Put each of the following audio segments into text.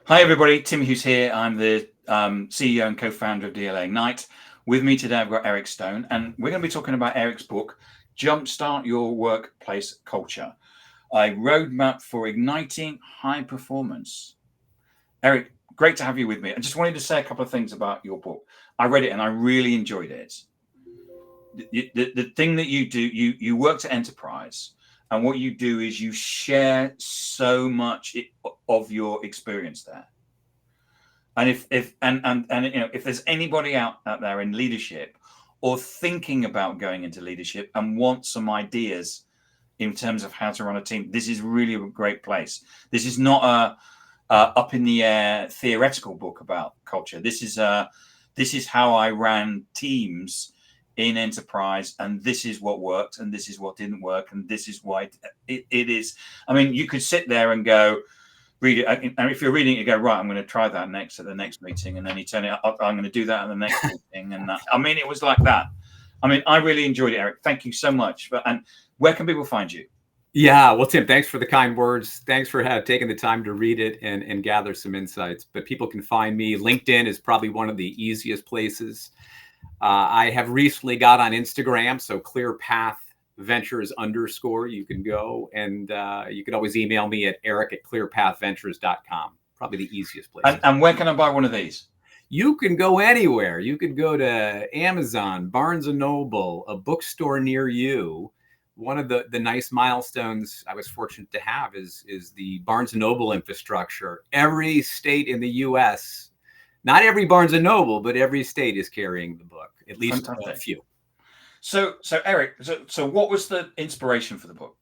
Hi, everybody. Tim Hughes here. I'm the CEO and co-founder of DLA Ignite. With me today, I've got Eric Stone, and we're going to be talking about Eric's book, Jumpstart Your Workplace Culture, a roadmap for igniting high performance. Eric, great to have you with me. I just wanted to say a couple of things about your book. I read it and I really enjoyed it. The thing that you do, you work to enterprise, and what you do is you share so much of your experience there. And if there's anybody out there in leadership or thinking about going into leadership and want some ideas in terms of how to run a team, this is really a great place. This is not a up in the air theoretical book about culture. This is how I ran teams in enterprise, and this is what worked, and this is what didn't work, and this is why it is. I mean, you could sit there and go, read it, and if you're reading it, you go, right, I'm going to try that next at the next meeting, and then you turn it up, I'm going to do that at the next meeting, and that, I mean, it was like that. I mean, I really enjoyed it, Eric. Thank you so much. And where can people find you? Yeah, well, Tim, thanks for the kind words. Thanks for taking the time to read it and gather some insights. But people can find me. LinkedIn is probably one of the easiest places. I have recently got on Instagram, so ClearPath Ventures _ you can go, and you can always email me at eric@clearpathventures.com. Probably the easiest place. And where can I buy one of these? You can go anywhere. You could go to Amazon, Barnes & Noble, a bookstore near you. One of the nice milestones I was fortunate to have is the Barnes & Noble infrastructure. Every state in the U.S., not every Barnes & Noble, but every state is carrying the book, at least Fantastic. a few. So Eric, so what was the inspiration for the book?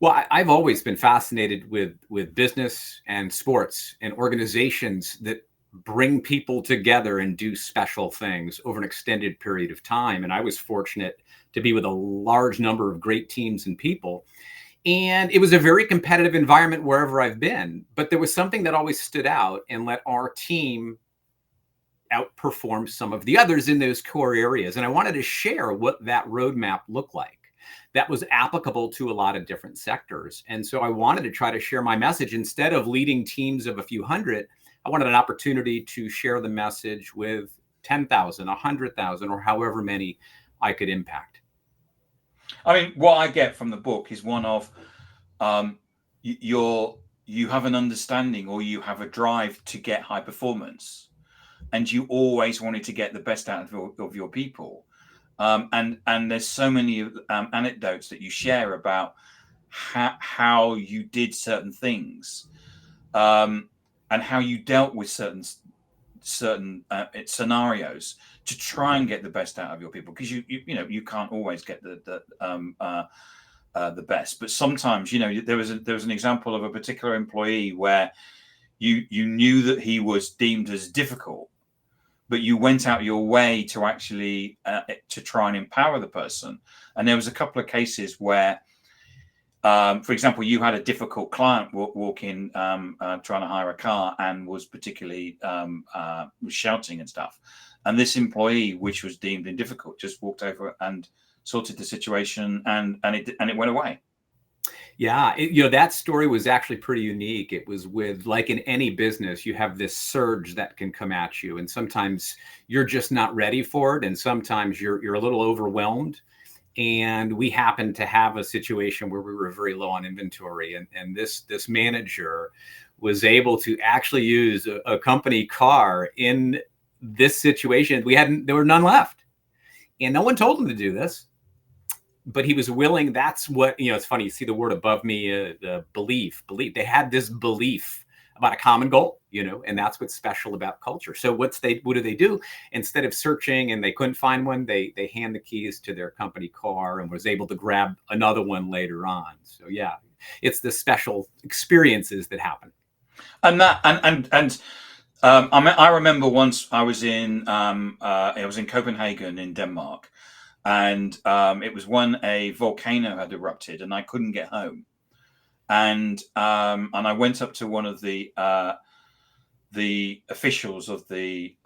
Well, I've always been fascinated with business and sports and organizations that bring people together and do special things over an extended period of time. And I was fortunate to be with a large number of great teams and people. And it was a very competitive environment wherever I've been. But there was something that always stood out and let our team outperform some of the others in those core areas. And I wanted to share what that roadmap looked like that was applicable to a lot of different sectors. And so I wanted to try to share my message. Instead of leading teams of a few hundred, I wanted an opportunity to share the message with 10,000, 100,000, or however many I could impact. I mean, what I get from the book is one of you have an understanding, or you have a drive to get high performance, and you always wanted to get the best out of your people. And there's so many anecdotes that you share about how you did certain things, and how you dealt with certain scenarios to try and get the best out of your people, because you can't always get the best, but sometimes there was an example of a particular employee where you knew that he was deemed as difficult, but you went out your way to actually to try and empower the person. And there was a couple of cases where, for example, you had a difficult client walk in trying to hire a car, and was particularly was shouting and stuff. And this employee, which was deemed difficult, just walked over and sorted the situation, and it went away. Yeah, that story was actually pretty unique. It was with, like in any business, you have this surge that can come at you, and sometimes you're just not ready for it, and sometimes you're a little overwhelmed. And we happened to have a situation where we were very low on inventory, and this manager was able to actually use a company car in this situation. There were none left, and no one told him to do this, but he was willing. That's what, it's funny, you see the word above me, the belief. They had this belief about a common goal, and that's what's special about culture. So what do they do? Instead of searching and they couldn't find one, they hand the keys to their company car and was able to grab another one later on. So yeah, it's the special experiences that happen. And I remember once I was in Copenhagen in Denmark, and it was when a volcano had erupted, and I couldn't get home. And I went up to one of the officials of the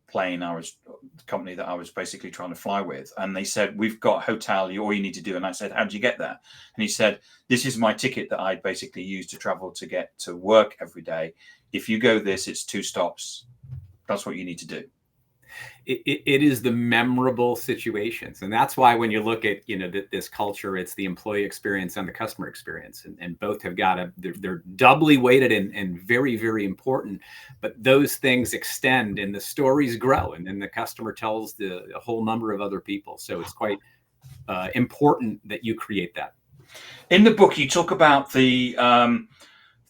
plane the company that I was basically trying to fly with, and they said, we've got a hotel, all you need to do. And I said, how did you get there? And he said, this is my ticket that I basically use to travel to get to work every day. If you go this, it's 2 stops. That's what you need to do. It is the memorable situations. And that's why when you look at, this culture, it's the employee experience and the customer experience. And both have they're doubly weighted and very, very important. But those things extend and the stories grow. And then the customer tells a whole number of other people. So it's quite important that you create that. In the book, you talk about the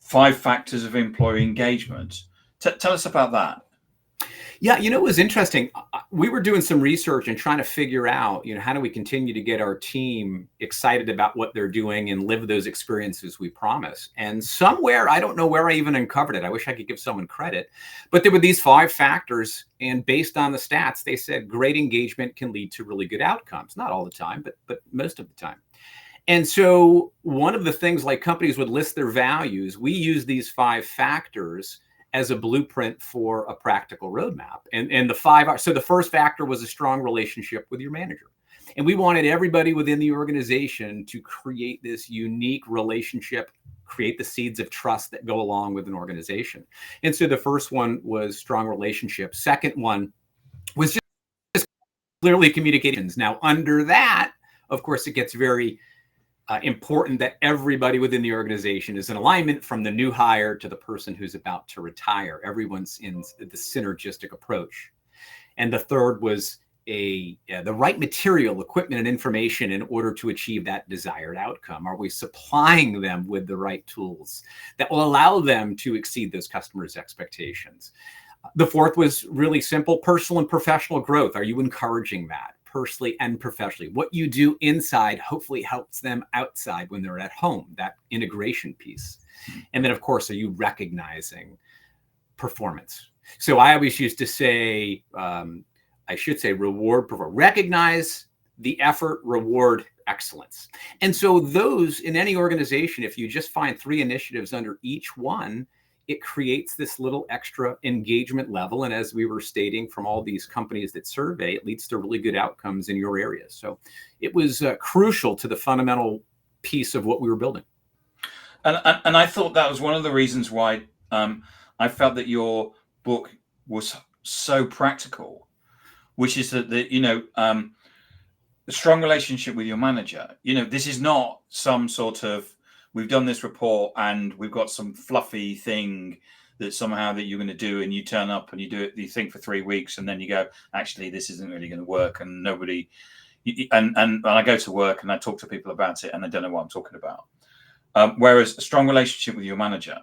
5 factors of employee engagement. Tell us about that. Yeah, it was interesting. We were doing some research and trying to figure out, how do we continue to get our team excited about what they're doing and live those experiences we promise. And somewhere, I don't know where I even uncovered it. I wish I could give someone credit, but there were these 5 factors. And based on the stats, they said great engagement can lead to really good outcomes. Not all the time, but most of the time. And so one of the things, like companies would list their values, we use these 5 factors as a blueprint for a practical roadmap. And the 5 are, so the first factor was a strong relationship with your manager. And we wanted everybody within the organization to create this unique relationship, create the seeds of trust that go along with an organization. And so the first one was strong relationship. Second one was just clearly communications. Now, under that, of course, it gets very important that everybody within the organization is in alignment, from the new hire to the person who's about to retire. Everyone's in the synergistic approach. And the third was the right material, equipment, and information in order to achieve that desired outcome. Are we supplying them with the right tools that will allow them to exceed those customers' expectations? The fourth was really simple: personal and professional growth. Are you encouraging that? Personally and professionally. What you do inside hopefully helps them outside when they're at home, that integration piece. And then, of course, are you recognizing performance? So I always used to say, recognize the effort, reward excellence. And so those, in any organization, if you just find 3 initiatives under each one, it creates this little extra engagement level. And as we were stating, from all these companies that survey, it leads to really good outcomes in your area. So it was crucial to the fundamental piece of what we were building. And I thought that was one of the reasons why I felt that your book was so practical, which is that the strong relationship with your manager. This is not some sort of, we've done this report and we've got some fluffy thing that somehow that you're going to do, and you turn up and you do it, you think for 3 weeks, and then you go, actually, this isn't really going to work. And nobody, and I go to work and I talk to people about it and I don't know what I'm talking about. Whereas a strong relationship with your manager,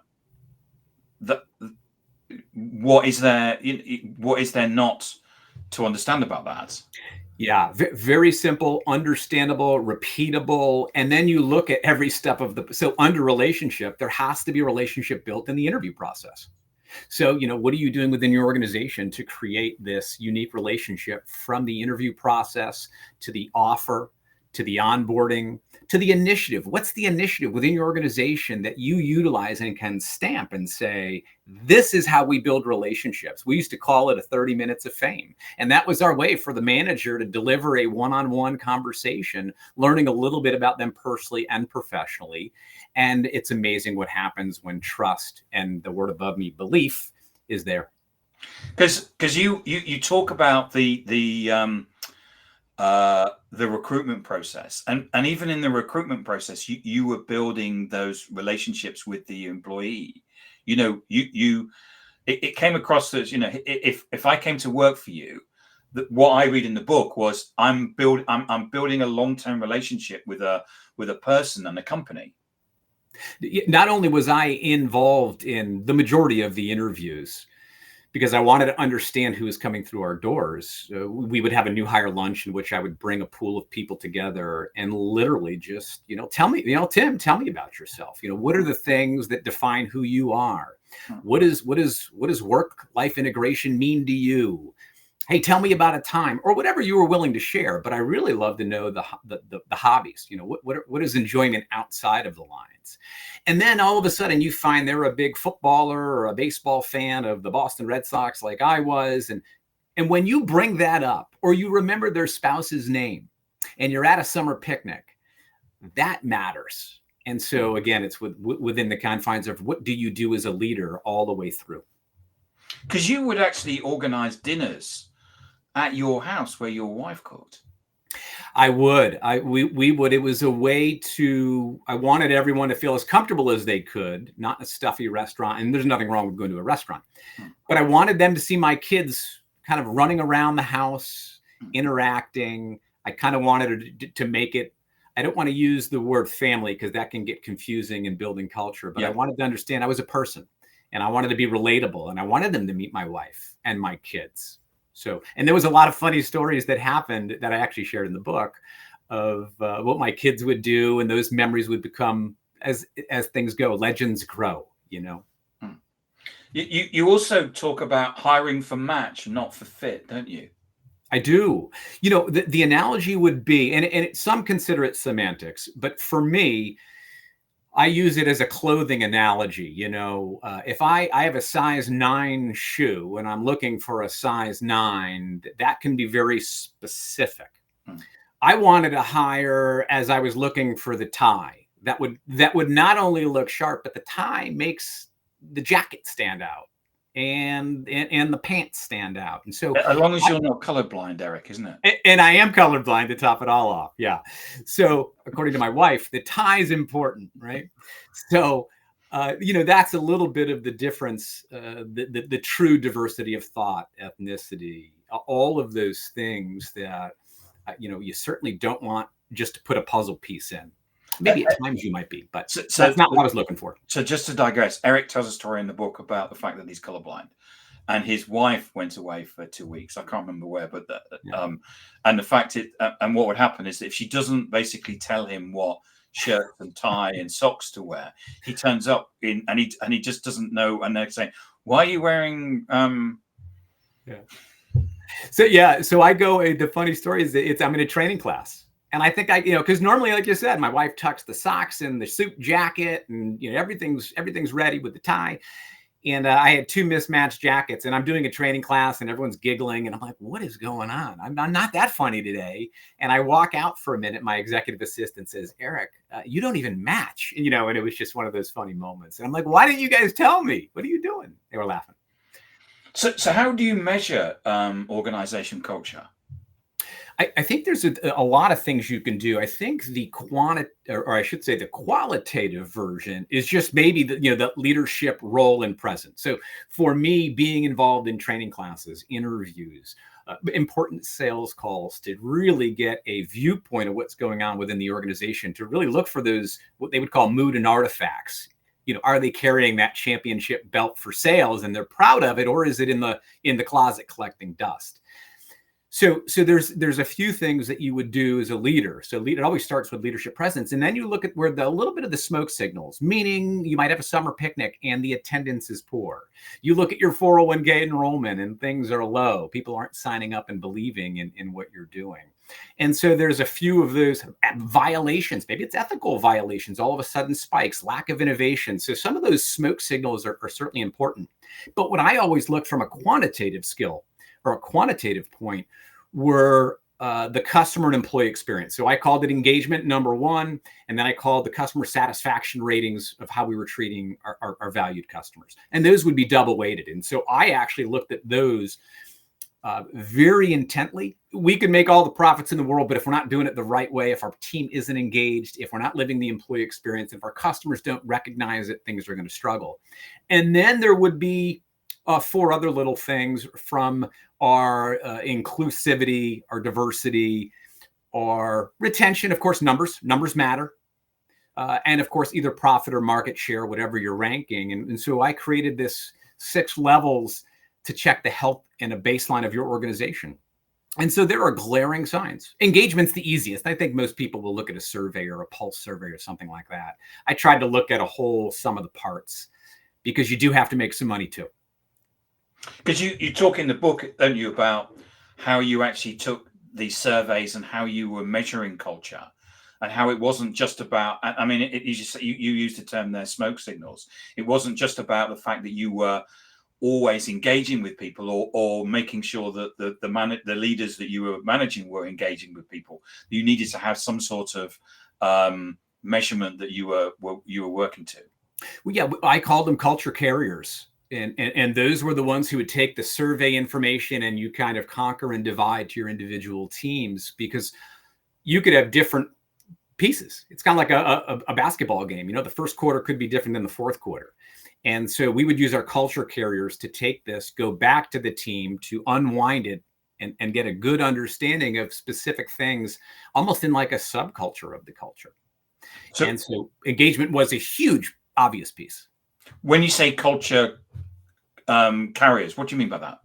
what is there not to understand about that? Yeah, very simple, understandable, repeatable. And then you look at every step of so under relationship, there has to be a relationship built in the interview process. So, what are you doing within your organization to create this unique relationship, from the interview process to the offer, to the onboarding, to the initiative? What's the initiative within your organization that you utilize and can stamp and say, this is how we build relationships? We used to call it a 30 minutes of fame. And that was our way for the manager to deliver a one-on-one conversation, learning a little bit about them personally and professionally. And it's amazing what happens when trust and the word above me, belief, is there. Because you talk about the recruitment process, and even in the recruitment process, you were building those relationships with the employee. It came across as, if I came to work for you, what I read in the book was I'm building a long-term relationship with a person and a company. Not only was I involved in the majority of the interviews, because I wanted to understand who was coming through our doors. We would have a new hire lunch in which I would bring a pool of people together and literally just, tell me, Tim, tell me about yourself. What are the things that define who you are? What does work-life integration mean to you? Hey, tell me about a time, or whatever you were willing to share. But I really love to know the hobbies. What is enjoyment outside of the lines? And then all of a sudden you find they're a big footballer or a baseball fan of the Boston Red Sox, like I was, and And when you bring that up, or you remember their spouse's name, and you're at a summer picnic, that matters. And so again, it's within the confines of what do you do as a leader all the way through. Because you would actually organize dinners at your house where your wife cooked. I would. We would. It was a way to. I wanted everyone to feel as comfortable as they could, not a stuffy restaurant. And there's nothing wrong with going to a restaurant, but I wanted them to see my kids kind of running around the house, interacting. I kind of wanted to make it. I don't want to use the word family because that can get confusing in building culture, but I wanted to understand I was a person, and I wanted to be relatable, and I wanted them to meet my wife and my kids. So, and there was a lot of funny stories that happened that I actually shared in the book of what my kids would do, and those memories would become, as things go, legends grow. You know. You also talk about hiring for match, not for fit, don't you? I do. You know, the analogy would be, and some consider it semantics, but for me, I use it as a clothing analogy. You know, if I have a size 9 shoe and I'm looking for a size 9, that can be very specific. I wanted to hire as I was looking for the tie that would not only look sharp, but the tie makes the jacket stand out and the pants stand out. And so as long as you're not colorblind, Eric, isn't it? And I am colorblind to top it all off. Yeah. So according to my wife, the tie is important, right? So, you know, that's a little bit of the difference, the true diversity of thought, ethnicity, all of those things that, you know, you certainly don't want just to put a puzzle piece in. Maybe at times you might be, but that's not what I was looking for. So just to digress, Eric tells a story in the book about the fact that he's colorblind. And his wife went away for 2 weeks. I can't remember where, but and the fact and what would happen is that if she doesn't basically tell him what shirt and tie and socks to wear, he turns up and he just doesn't know. And they're saying, "Why are you wearing?" So I go. The funny story is that I'm in a training class. And I think because normally, like you said, my wife tucks the socks in the suit jacket, and you know everything's ready with the tie. And I had 2 mismatched jackets, and I'm doing a training class, and everyone's giggling, and I'm like, "What is going on? I'm not that funny today." And I walk out for a minute. My executive assistant says, "Eric, you don't even match," and it was just one of those funny moments. And I'm like, "Why didn't you guys tell me? What are you doing?" They were laughing. So how do you measure organization culture? I think there's a lot of things you can do. I think the the qualitative version is just maybe the leadership role and presence. So for me, being involved in training classes, interviews, important sales calls to really get a viewpoint of what's going on within the organization, to really look for those, what they would call mood and artifacts. Are they carrying that championship belt for sales and they're proud of it, or is it in the closet collecting dust? So there's a few things that you would do as a leader. So it always starts with leadership presence. And then you look at where a little bit of the smoke signals, meaning you might have a summer picnic and the attendance is poor. You look at your 401k enrollment and things are low. People aren't signing up and believing in what you're doing. And so there's a few of those violations. Maybe it's ethical violations, all of a sudden spikes, lack of innovation. So some of those smoke signals are certainly important. But what I always look from a quantitative skill or a quantitative point were the customer and employee experience. So I called it engagement number 1, and then I called the customer satisfaction ratings of how we were treating our valued customers. And those would be double weighted. And so I actually looked at those very intently. We could make all the profits in the world, but if we're not doing it the right way, if our team isn't engaged, if we're not living the employee experience, if our customers don't recognize it, things are going to struggle. And then there would be 4 other little things from our inclusivity, our diversity, our retention. Of course, numbers matter. And of course, either profit or market share, whatever you're ranking. And so I created this 6 levels to check the health and a baseline of your organization. And so there are glaring signs. Engagement's the easiest. I think most people will look at a survey or a pulse survey or something like that. I tried to look at a whole sum of the parts because you do have to make some money too. Because you talk in the book, don't you, about how you actually took these surveys and how you were measuring culture, and how it wasn't just about, I mean, you used the term there, smoke signals. It wasn't just about the fact that you were always engaging with people, or making sure that the leaders that you were managing were engaging with people? You needed to have some sort of measurement that you were working to. Well, yeah, I called them culture carriers. And those were the ones who would take the survey information and you kind of conquer and divide to your individual teams, because you could have different pieces. It's kind of like a basketball game. The first quarter could be different than the fourth quarter. And so we would use our culture carriers to take this, go back to the team to unwind it and get a good understanding of specific things, almost in like a subculture of the culture. And so engagement was a huge, obvious piece. When you say culture carriers, what do you mean by that?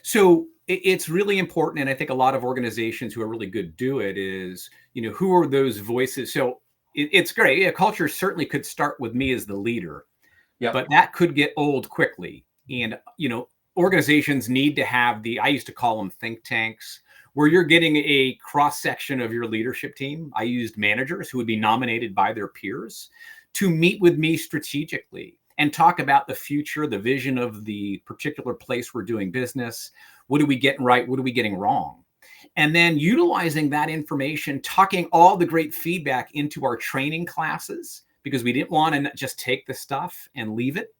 So it's really important. And I think a lot of organizations who are really good do it is, who are those voices? So it's great. Yeah, culture certainly could start with me as the leader, but that could get old quickly. And, organizations need to have I used to call them think tanks, where you're getting a cross section of your leadership team. I used managers who would be nominated by their peers to meet with me strategically and talk about the future, the vision of the particular place we're doing business. What are we getting right? What are we getting wrong? And then utilizing that information, talking all the great feedback into our training classes, because we didn't want to just take the stuff and leave it,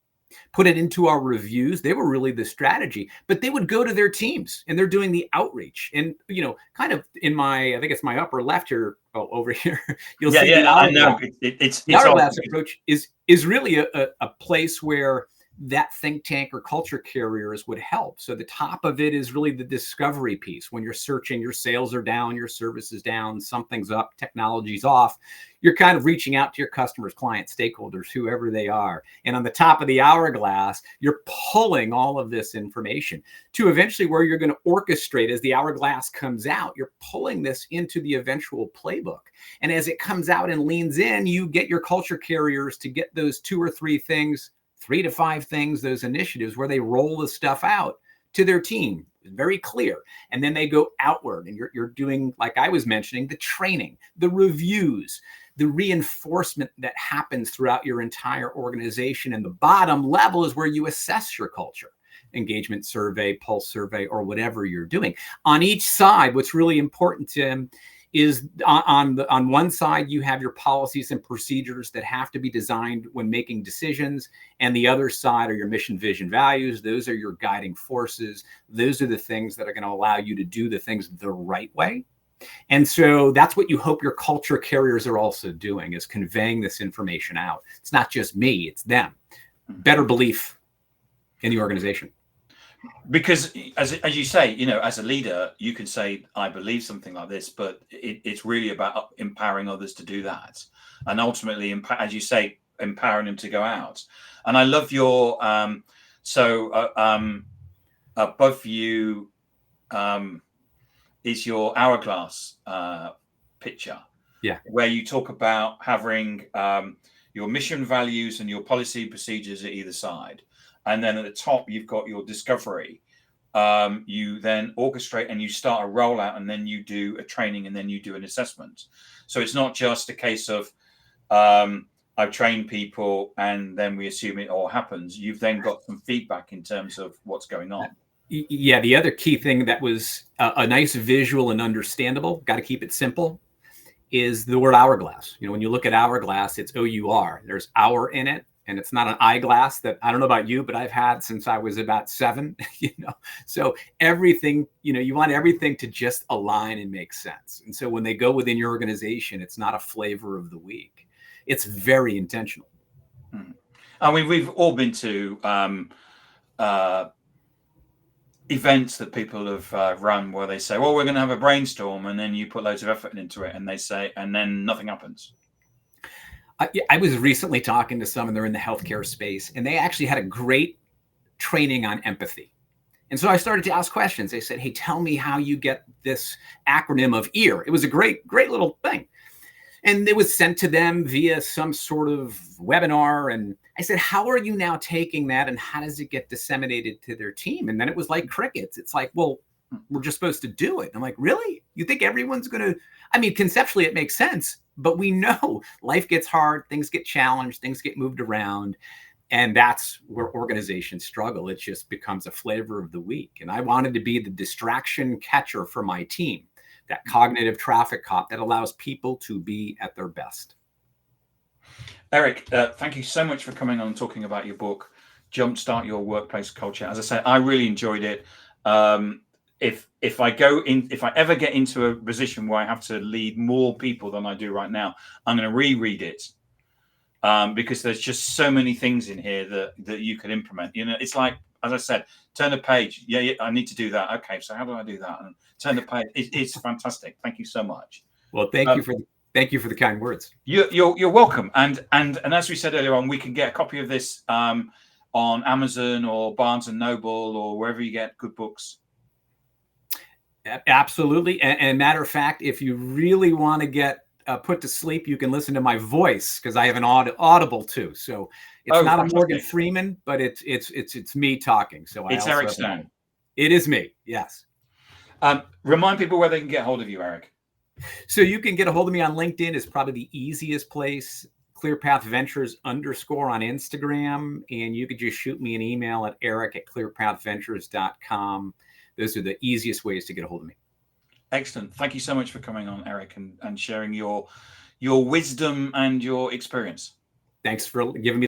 put it into our reviews. They were really the strategy, but they would go to their teams and they're doing the outreach. And, kind of in I think it's my upper left here, over here, you'll see the hourglass. The hourglass approach is really a place where that think tank or culture carriers would help. So the top of it is really the discovery piece. When you're searching, your sales are down, your service is down, something's up, technology's off. You're kind of reaching out to your customers, clients, stakeholders, whoever they are. And on the top of the hourglass, you're pulling all of this information to eventually where you're going to orchestrate. As the hourglass comes out, you're pulling this into the eventual playbook. And as it comes out and leans in, you get your culture carriers to get those 2 or 3 things, 3 to 5 things, those initiatives where they roll the stuff out to their team. Very clear. And then they go outward and you're doing, like I was mentioning, the training, the reviews, the reinforcement that happens throughout your entire organization. And the bottom level is where you assess your culture. Engagement survey, pulse survey, or whatever you're doing. On each side, what's really important, Tim, is on one side, you have your policies and procedures that have to be designed when making decisions. And the other side are your mission, vision, values. Those are your guiding forces. Those are the things that are going to allow you to do the things the right way. And so that's what you hope your culture carriers are also doing, is conveying this information out. It's not just me, it's them. Better belief in the organization. Because as you say, as a leader, you can say, I believe something like this, but it's really about empowering others to do that. And ultimately, as you say, empowering them to go out. And I love your, both of you, is your hourglass picture. Yeah. Where you talk about having your mission, values, and your policy procedures at either side. And then at the top, you've got your discovery. You then orchestrate and you start a rollout, and then you do a training, and then you do an assessment. So it's not just a case of I've trained people and then we assume it all happens. You've then got some feedback in terms of what's going on. Yeah, the other key thing that was a nice visual and understandable, got to keep it simple, is the word hourglass. When you look at hourglass, it's O-U-R. There's hour in it. And it's not an eyeglass that, I don't know about you, but I've had since I was about 7, So everything, you want everything to just align and make sense. And so when they go within your organization, it's not a flavor of the week. It's very intentional. I mean, we've all been to events that people have run where they say, well, we're going to have a brainstorm. And then you put loads of effort into it and they say, and then nothing happens. I was recently talking to some, and they're in the healthcare space, and they actually had a great training on empathy. And so I started to ask questions. They said, hey, tell me how you get this acronym of EAR. It was a great little thing. And it was sent to them via some sort of webinar. And I said, how are you now taking that, and how does it get disseminated to their team? And then it was like crickets. It's like, well, we're just supposed to do it. I'm like, really? You think everyone's going to, conceptually it makes sense, but we know life gets hard, things get challenged, things get moved around. And that's where organizations struggle. It just becomes a flavor of the week. And I wanted to be the distraction catcher for my team, that cognitive traffic cop that allows people to be at their best. Eric, thank you so much for coming on and talking about your book, Jumpstart Your Workplace Culture. As I said, I really enjoyed it. If I ever get into a position where I have to lead more people than I do right now, I'm going to reread it. Because there's just so many things in here that you could implement. You know, it's like, as I said, turn the page. Yeah, I need to do that. Okay, so how do I do that? And turn the page. It's fantastic. Thank you so much. Well, thank you for the kind words. You're welcome. And as we said earlier on, we can get a copy of this on Amazon or Barnes and Noble or wherever you get good books. Absolutely. And matter of fact, if you really want to get put to sleep, you can listen to my voice, because I have an audible too. So it's not fantastic. A Morgan Freeman, but it's me talking. So it's Eric Stone. It is me. Yes. Remind people where they can get hold of you, Eric. So you can get a hold of me on LinkedIn. Is probably the easiest place. ClearPath Ventures _ on Instagram, and you could just shoot me an email at eric@clearpathventures.com. Those are the easiest ways to get a hold of me. Excellent. Thank you so much for coming on, Eric, and sharing your wisdom and your experience. Thanks for giving me